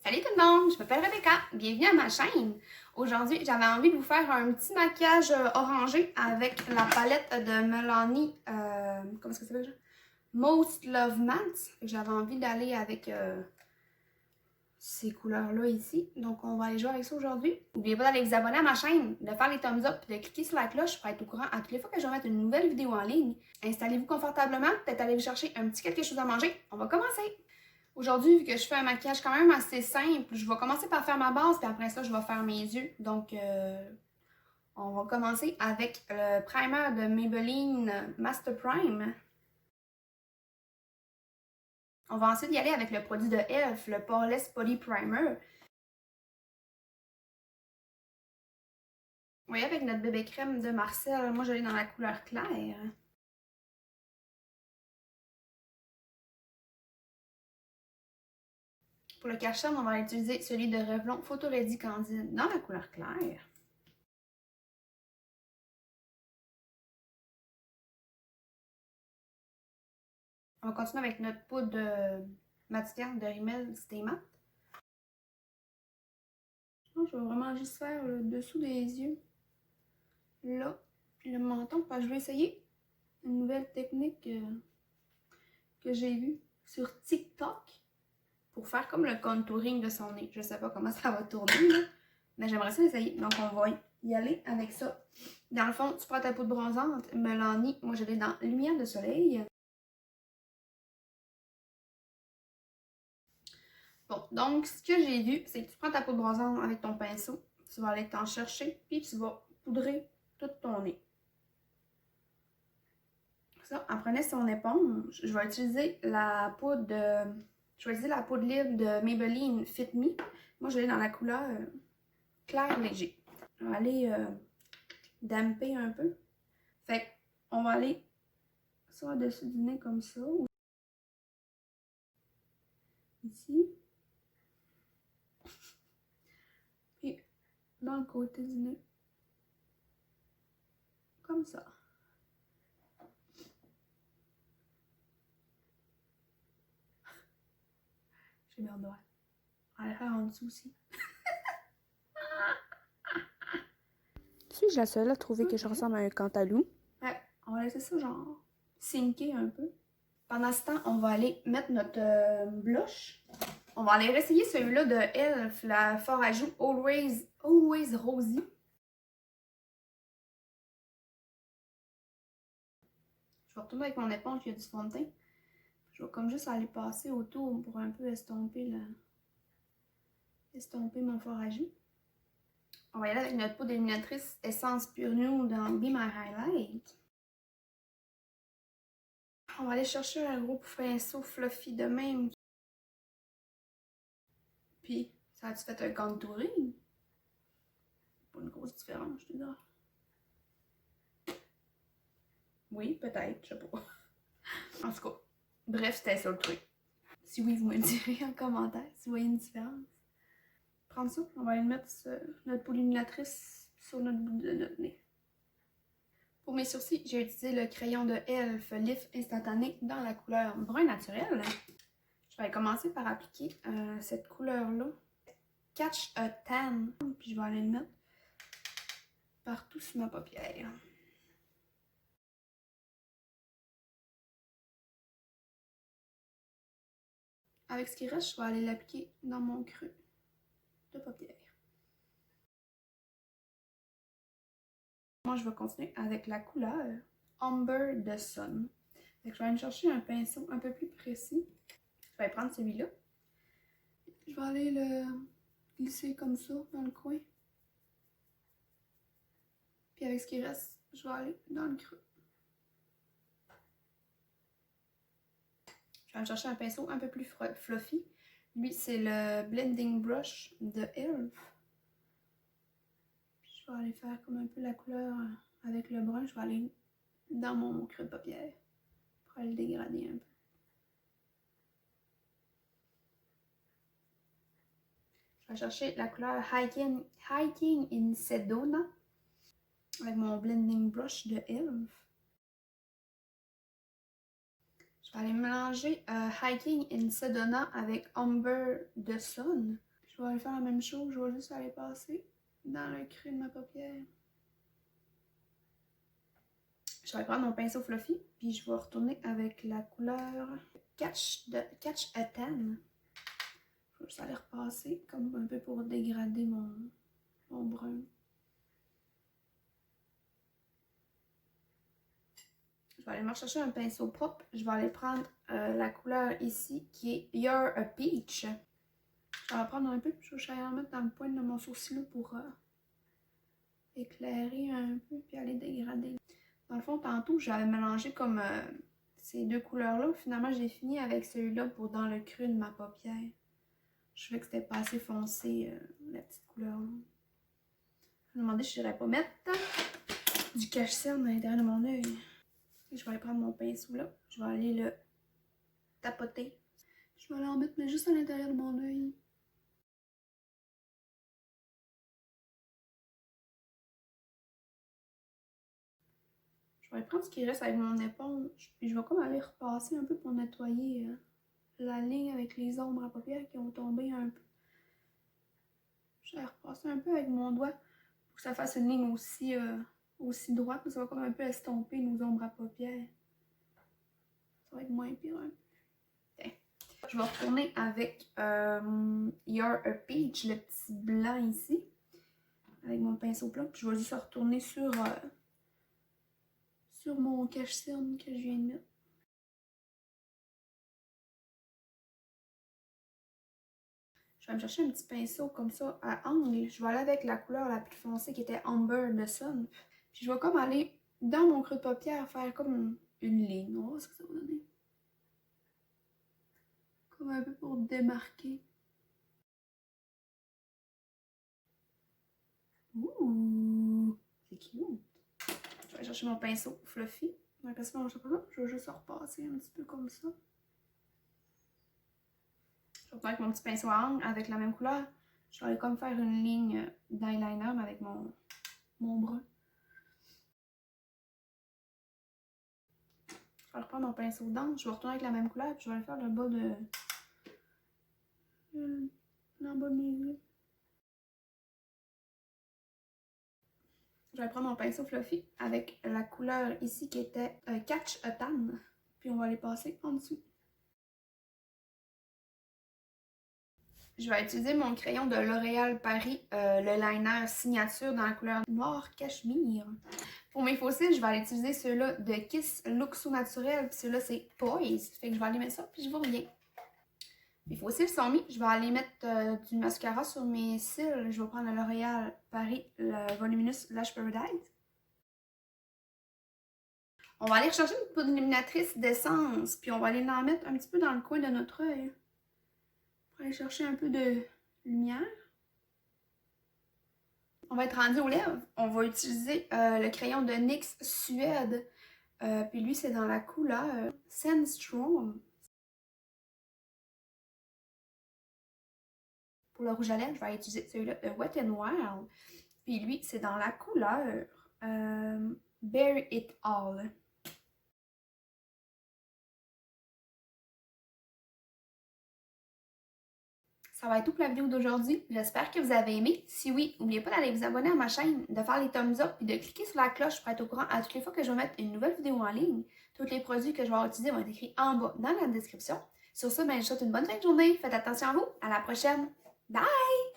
Salut tout le monde, je m'appelle Rebecca, bienvenue à ma chaîne. Aujourd'hui, j'avais envie de vous faire un petit maquillage orangé avec la palette de Milani, comment est-ce que ça s'appelle déjà? Most Love Matte. J'avais envie d'aller avec ces couleurs-là ici, donc on va aller jouer avec ça aujourd'hui. N'oubliez pas d'aller vous abonner à ma chaîne, de faire les thumbs up et de cliquer sur la cloche pour être au courant à toutes les fois que je vais mettre une nouvelle vidéo en ligne. Installez-vous confortablement, peut-être aller vous chercher un petit quelque chose à manger. On va commencer! Aujourd'hui, vu que je fais un maquillage quand même assez simple, je vais commencer par faire ma base, puis après ça, je vais faire mes yeux. Donc, on va commencer avec le primer de Maybelline Master Prime. On va ensuite y aller avec le produit de e.l.f., le Poreless Body Primer. Vous voyez, avec notre bébé crème de Marcel, moi, je l'ai dans la couleur claire. Pour le cache-cerne, on va utiliser celui de Revlon Photo Ready Candide dans la couleur claire. On va continuer avec notre poudre matifiante de Rimmel Stay Matte. Je vais vraiment juste faire le dessous des yeux. Là, puis le menton, parce que je vais essayer une nouvelle technique que j'ai vue sur TikTok pour faire comme le contouring de son nez. Je sais pas comment ça va tourner, là, mais j'aimerais ça essayer. Donc, on va y aller avec ça. Dans le fond, tu prends ta poudre bronzante, Milani, moi je l'ai dans Lumière de soleil. Bon, donc ce que j'ai vu, c'est que tu prends ta poudre bronzante avec ton pinceau, tu vas aller t'en chercher, puis tu vas poudrer tout ton nez. Ça, en prenant son éponge, je vais utiliser la poudre de... Je vais utiliser la poudre libre de Maybelline Fit Me. Moi, je l'ai dans la couleur clair léger. Je vais aller damper un peu. Fait qu'on va aller soit au-dessus du nez comme ça, ou ici. Puis dans le côté du nez. Comme ça. J'ai mis en doigt. On va le faire en dessous aussi. Suis-je la seule à trouver que je ressemble à un cantalou? Ouais, on va laisser ça genre sinker un peu. Pendant ce temps, on va aller mettre notre blush. On va aller essayer celui-là de e.l.f., la Fort à joues Always Rosy. Je vais retourner avec mon éponge qui a du fond de teint. Je vais comme juste aller passer autour pour un peu estomper mon fort à joues. On va y aller avec notre poudre illuminatrice Essence Pure Nude dans Be My Highlight. On va aller chercher un gros pinceau fluffy de même. Puis, ça a-tu fait un contouring? Pas une grosse différence, je te dirais. Oui, peut-être, je sais pas. En tout cas, bref, c'était ça le truc. Si oui, vous me direz en commentaire si vous voyez une différence. Prendre ça, on va aller mettre notre poudre illuminatrice sur notre bout de notre nez. Pour mes sourcils, j'ai utilisé le crayon de e.l.f. Lift Instantané dans la couleur brun naturel. Je vais commencer par appliquer cette couleur-là. Catch a Tan. Puis je vais aller le mettre partout sur ma paupière. Avec ce qui reste, je vais aller l'appliquer dans mon creux de paupière. Moi, je vais continuer avec la couleur Umber de Sun. Fait que je vais aller me chercher un pinceau un peu plus précis. Je vais prendre celui-là. Je vais aller le glisser comme ça dans le coin. Puis avec ce qui reste, je vais aller dans le creux. Je vais aller chercher un pinceau un peu plus fluffy. Lui, c'est le Blending Brush de e.l.f. Je vais aller faire comme un peu la couleur avec le brun. Je vais aller dans mon creux de paupière pour aller le dégrader un peu. Je vais chercher la couleur Hiking in Sedona avec mon Blending Brush de e.l.f. Je vais aller mélanger Hiking in Sedona avec Umber de Sun. Je vais aller faire la même chose, je vais juste aller passer dans le creux de ma paupière. Je vais prendre mon pinceau fluffy, puis je vais retourner avec la couleur Catch a Tan. Je vais juste aller repasser, comme un peu pour dégrader mon brun. Je vais aller me chercher un pinceau propre. Je vais aller prendre la couleur ici, qui est You're a Peach. Je vais en prendre un peu, puis je vais en mettre dans le point de mon sourcil pour éclairer un peu, puis aller dégrader. Dans le fond, tantôt, j'avais mélangé comme ces deux couleurs-là. Finalement, j'ai fini avec celui-là pour dans le creux de ma paupière. Je trouvais que c'était pas assez foncé, la petite couleur-là. Je me demandais si je n'irais pas mettre du cache-cerne à l'intérieur de mon œil. Je vais aller prendre mon pinceau là. Je vais aller le tapoter. Je vais aller en mettre, mais juste à l'intérieur de mon œil. Je vais prendre ce qui reste avec mon éponge. Puis je vais comme aller repasser un peu pour nettoyer la ligne avec les ombres à paupières qui ont tombé un peu. Je vais repasser un peu avec mon doigt pour que ça fasse une ligne aussi droite. Ça va comme un peu estomper nos ombres à paupières. Ça va être moins pire un peu. Okay. Je vais retourner avec You're a Peach, le petit blanc ici. Avec mon pinceau plat. Puis je vais juste retourner sur mon cache-cerne que je viens de mettre. Je vais me chercher un petit pinceau comme ça à angle. Je vais aller avec la couleur la plus foncée qui était Amber de Sun. Puis je vais comme aller dans mon creux de paupière faire comme une ligne. On va voir ce que ça va donner. Comme un peu pour démarquer. Ouh, c'est cute. Je vais chercher mon pinceau fluffy. Donc sinon, je sais pas ça. Je vais juste repasser un petit peu comme ça. Je vais avec mon petit pinceau à angle avec la même couleur. Je vais aller comme faire une ligne d'eyeliner mais avec mon brun. Je vais reprendre mon pinceau d'angle. Je vais retourner avec la même couleur. Puis je vais aller faire le bas de... en bas de mes yeux. Je vais prendre mon pinceau fluffy avec la couleur ici qui était Catch a Tan. Puis on va les passer en dessous. Je vais utiliser mon crayon de L'Oréal Paris, le liner signature dans la couleur noir cachemire. Pour mes faux cils, je vais aller utiliser ceux-là de Kiss Look So Naturel. Puis ceux-là, c'est Poise. Fait que je vais aller mettre ça, puis je vous reviens. Mes faux cils sont mis. Je vais aller mettre du mascara sur mes cils. Je vais prendre le L'Oréal Paris, le Voluminous Lash Paradise. On va aller rechercher une poudre illuminatrice d'essence. Puis on va aller en mettre un petit peu dans le coin de notre œil. Pour aller chercher un peu de lumière. On va être rendu aux lèvres. On va utiliser le crayon de NYX Suède. Puis lui, c'est dans la couleur Sandstrom. Pour le rouge à lèvres, je vais utiliser celui-là de Wet n Wild. Puis lui, c'est dans la couleur Bare It All. Ça va être tout pour la vidéo d'aujourd'hui. J'espère que vous avez aimé. Si oui, n'oubliez pas d'aller vous abonner à ma chaîne, de faire les thumbs up et de cliquer sur la cloche pour être au courant à toutes les fois que je vais mettre une nouvelle vidéo en ligne. Tous les produits que je vais utiliser vont être écrits en bas dans la description. Sur ce, je vous souhaite une bonne fin de journée. Faites attention à vous. À la prochaine. Bye!